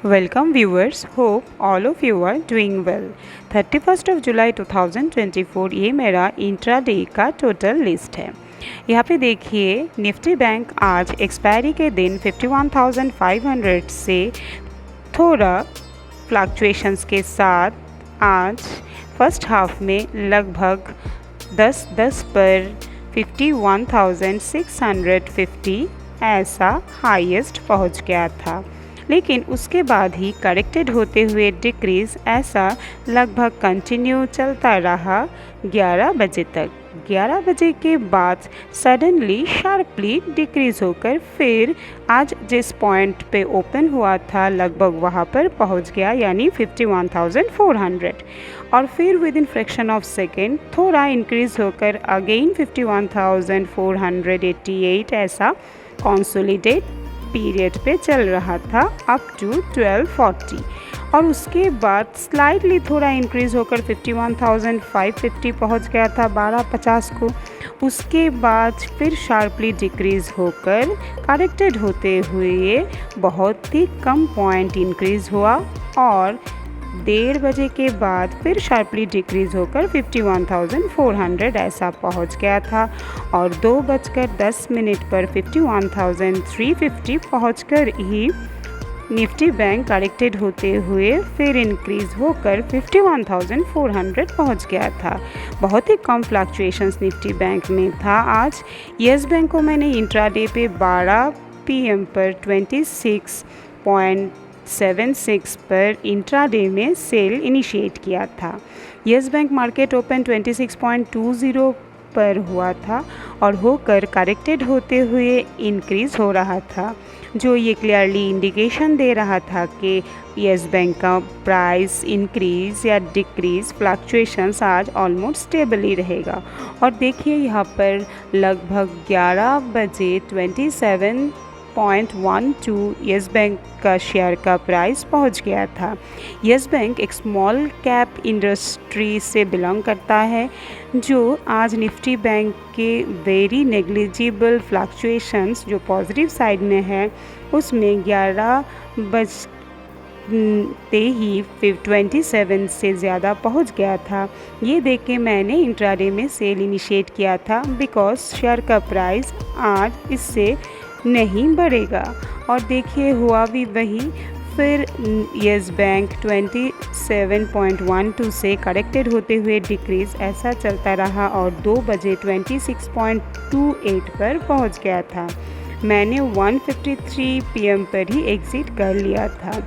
Welcome viewers, hope all of you are doing well. 31st of July 2024 ये मेरा intraday का total list है। यहाँ पे देखिए निफ्टी बैंक आज एक्सपायरी के दिन 51,500 से थोड़ा फ्लक्चुएशंस के साथ आज फर्स्ट हाफ में लगभग 10 पर 51,650 ऐसा हाईएस्ट पहुँच गया था, लेकिन उसके बाद ही करेक्टेड होते हुए डिक्रीज़ ऐसा लगभग कंटिन्यू चलता रहा 11 बजे तक। 11 बजे के बाद सडनली शार्पली डिक्रीज़ होकर फिर आज जिस पॉइंट पे ओपन हुआ था लगभग वहाँ पर पहुँच गया, यानी 51,400, और फिर with in fraction of second थोड़ा इंक्रीज़ होकर अगेन 51,488 ऐसा कंसोलिडेट पीरियड पे चल रहा था अप टू 1240, और उसके बाद स्लाइटली थोड़ा इंक्रीज़ होकर 51,550 पहुंच गया था 12:50 को। उसके बाद फिर शार्पली डिक्रीज़ होकर करेक्टेड होते हुए बहुत ही कम पॉइंट इंक्रीज़ हुआ और 1:30 बजे के बाद फिर शार्पली डिक्रीज़ होकर 51,400 ऐसा पहुंच गया था, और 2:10 पर 51,350 पहुंचकर ही निफ्टी बैंक करेक्टेड होते हुए फिर इंक्रीज़ होकर 51,400 पहुंच गया था। बहुत ही कम फ्लक्चुएशंस निफ्टी बैंक में था आज। येस बैंक को मैंने इंट्राडे पे 12 PM पर 26.76 पर इंट्राडे में सेल इनिशिएट किया था। येस बैंक मार्केट ओपन 26.20 पर हुआ था और होकर करेक्टेड होते हुए इंक्रीज़ हो रहा था, जो ये क्लियरली इंडिकेशन दे रहा था कि येस बैंक का प्राइस इंक्रीज़ या डिक्रीज़ फ्लक्चुएशंस आज ऑलमोस्ट स्टेबल ही रहेगा। और देखिए यहाँ पर लगभग 11 बजे 27.12 येस बैंक का शेयर का प्राइस पहुंच गया था। येस बैंक एक स्मॉल कैप इंडस्ट्री से बिलोंग करता है, जो आज निफ्टी बैंक के वेरी नेग्लिजिबल फ्लक्चुएशंस जो पॉजिटिव साइड में है उसमें 11 बजते ही 27 से ज़्यादा पहुंच गया था। ये देख के मैंने इंट्राडे में सेल इनिशिएट किया था, बिकॉज शेयर का प्राइस आज इससे नहीं बढ़ेगा। और देखिए हुआ भी वही, फिर येस बैंक 27.12 से करेक्टेड होते हुए डिक्रीज़ ऐसा चलता रहा और 2 बजे 26.28 पर पहुंच गया था। मैंने 1:53 PM पर ही एग्ज़िट कर लिया था।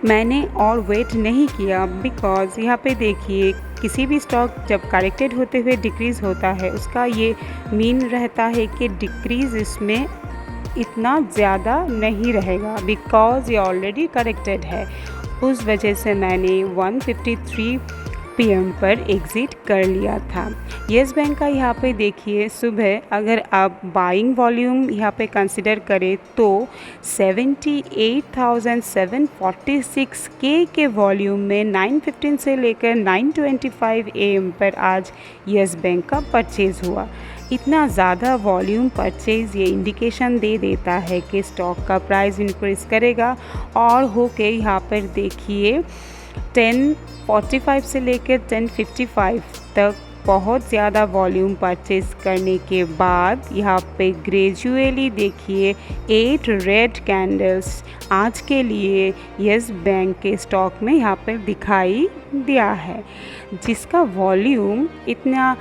मैंने और वेट नहीं किया, बिकॉज़ यहाँ पे देखिए किसी भी स्टॉक जब करेक्टेड होते हुए डिक्रीज़ होता है उसका ये मीन रहता है कि डिक्रीज़ इसमें इतना ज़्यादा नहीं रहेगा, बिकॉज़ ये ऑलरेडी करेक्टेड है। उस वजह से मैंने 1:53 PM पर एग्ज़िट कर लिया था। येस बैंक का यहाँ पे देखिए सुबह अगर आप बाइंग वॉल्यूम यहाँ पे कंसिडर करें तो 78,746 के वॉल्यूम में 9:15 से लेकर 9:25 AM पर आज येस बैंक का परचेज़ हुआ। इतना ज़्यादा वॉल्यूम परचेज़ ये इंडिकेशन दे देता है कि स्टॉक का प्राइस इंक्रीज़ करेगा, और होके यहाँ पर देखिए 10:45 से लेकर 10:55 तक बहुत ज़्यादा वॉल्यूम परचेज़ करने के बाद यहाँ पे ग्रेजुअली देखिए 8 रेड कैंडल्स आज के लिए येस बैंक के स्टॉक में यहाँ पर दिखाई दिया है, जिसका वॉल्यूम इतना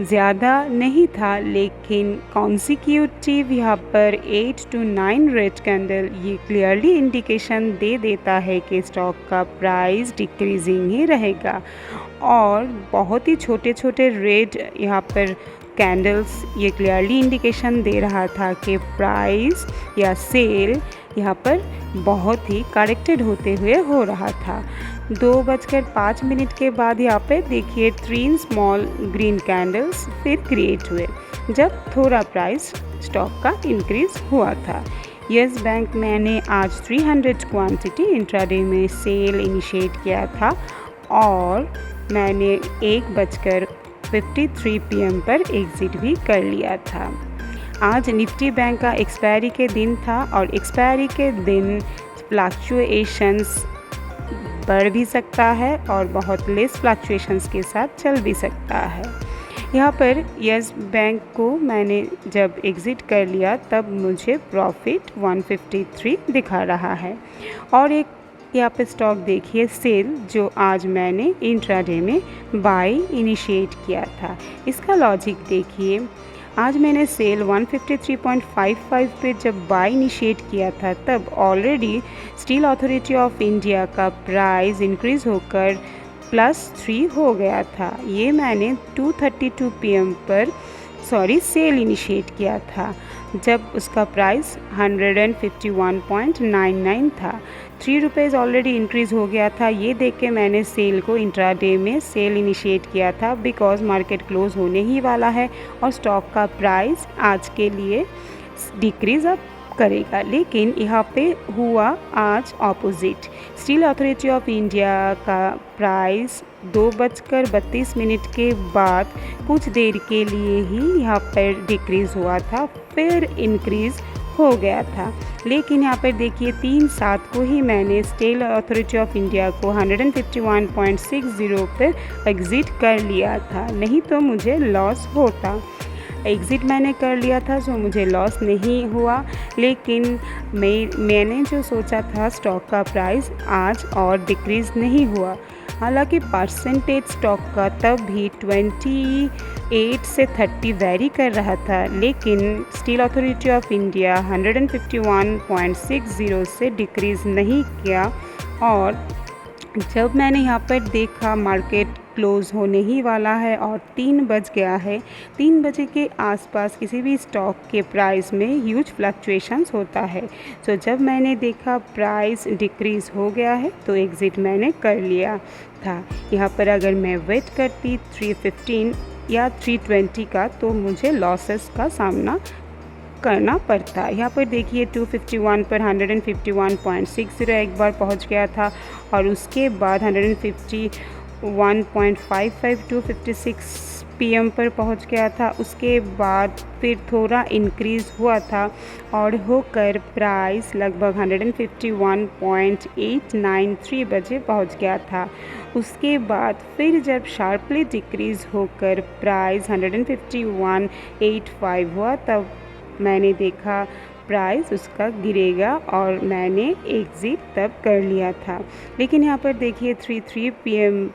ज़्यादा नहीं था, लेकिन कॉन्सिक्यूटिव यहाँ पर 8 to 9 रेड कैंडल ये क्लियरली इंडिकेशन दे देता है कि स्टॉक का प्राइस डिक्रीजिंग ही रहेगा। और बहुत ही छोटे छोटे रेड यहाँ पर कैंडल्स ये क्लियरली इंडिकेशन दे रहा था कि प्राइस या सेल यहाँ पर बहुत ही करेक्टेड होते हुए हो रहा था। 2:05 के बाद यहाँ पे देखिए 3 स्मॉल ग्रीन कैंडल्स फिर क्रिएट हुए जब थोड़ा प्राइस स्टॉक का इंक्रीज़ हुआ था। येस बैंक मैंने आज 300 क्वांटिटी इंट्राडे में सेल इनिशिएट किया था और मैंने 1:53 PM पर एग्ज़िट भी कर लिया था। आज निफ्टी बैंक का एक्सपायरी के दिन था और एक्सपायरी के दिन फ्लक्चुएशंस बढ़ भी सकता है और बहुत लेस फ्लक्चुएशंस के साथ चल भी सकता है। यहाँ पर यस बैंक को मैंने जब एग्ज़िट कर लिया तब मुझे प्रॉफिट 153 दिखा रहा है। और एक यहाँ पे स्टॉक देखिए सेल, जो आज मैंने इंट्राडे में बाय इनिशिएट किया था। इसका लॉजिक देखिए, आज मैंने सेल 153.55 पे जब बाय इनिशिएट किया था तब already steel authority of India का प्राइस इंक्रीज़ होकर +3 हो गया था। ये मैंने 2:32 PM पर सेल इनिशिएट किया था जब उसका प्राइस 151.99 था। 3 रुपीज़ ऑलरेडी इंक्रीज़ हो गया था। ये देख के मैंने सेल को इंट्राडे में सेल इनिशिएट किया था, बिकॉज़ मार्केट क्लोज़ होने ही वाला है और स्टॉक का प्राइस आज के लिए डिक्रीज़ अब करेगा। लेकिन यहाँ पे हुआ आज opposite. Steel authority of India का प्राइस 2:32 के बाद कुछ देर के लिए ही यहाँ पर डिक्रीज़ हुआ था, फिर इंक्रीज़ हो गया था। लेकिन यहाँ पर देखिए 3/7 को ही मैंने स्टील अथॉरिटी ऑफ इंडिया को 151.60 पर एग्ज़िट कर लिया था, नहीं तो मुझे लॉस होता। एग्ज़िट मैंने कर लिया था, सो मुझे लॉस नहीं हुआ। लेकिन मैंने जो सोचा था स्टॉक का प्राइस आज और डिक्रीज़ नहीं हुआ। हालांकि परसेंटेज स्टॉक का तब भी 28 से 30 वेरी कर रहा था, लेकिन स्टील अथॉरिटी ऑफ इंडिया 151.60 से डिक्रीज़ नहीं किया। और जब मैंने यहाँ पर देखा मार्केट क्लोज़ होने ही वाला है और 3 बज गया है, 3 बजे के आसपास किसी भी स्टॉक के प्राइस में ह्यूज फ्लक्चुएशंस होता है। सो जब मैंने देखा प्राइस डिक्रीज़ हो गया है तो एग्ज़िट मैंने कर लिया था। यहाँ पर अगर मैं वेट करती 315 या 320 का तो मुझे लॉसेस का सामना करना पड़ता। यहाँ पर देखिए 251 पर 151.60 एक बार पहुँच गया था और उसके बाद 151.55 2:56 PM पर पहुँच गया था। उसके बाद फिर थोड़ा इंक्रीज़ हुआ था और होकर प्राइस लगभग 151.893 बजे पहुँच गया था। उसके बाद फिर जब शार्पली डिक्रीज़ होकर प्राइस 151.85 हुआ तब मैंने देखा प्राइस उसका गिरेगा और मैंने एग्ज़िट तब कर लिया था। लेकिन यहाँ पर देखिए 3 PM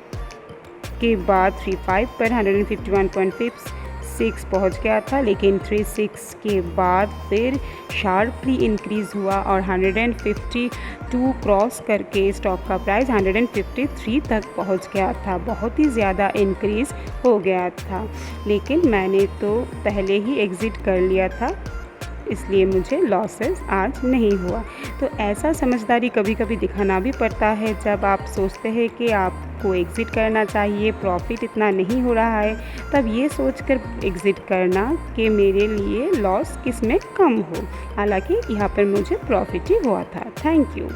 के बाद 35 पर 151.56 पहुँच गया था, लेकिन 36 के बाद फिर शार्पली इंक्रीज़ हुआ और 152 क्रॉस करके स्टॉक का प्राइस 153 तक पहुँच गया था। बहुत ही ज़्यादा इंक्रीज़ हो गया था, लेकिन मैंने तो पहले ही एग्ज़िट कर लिया था, इसलिए मुझे लॉसेस आज नहीं हुआ। तो ऐसा समझदारी कभी कभी दिखाना भी पड़ता है। जब आप सोचते हैं कि आपको एग्ज़िट करना चाहिए, प्रॉफिट इतना नहीं हो रहा है, तब ये सोचकर एग्ज़िट करना कि मेरे लिए लॉस किस में कम हो। हालांकि यहाँ पर मुझे प्रॉफिट ही हुआ था। Thank you.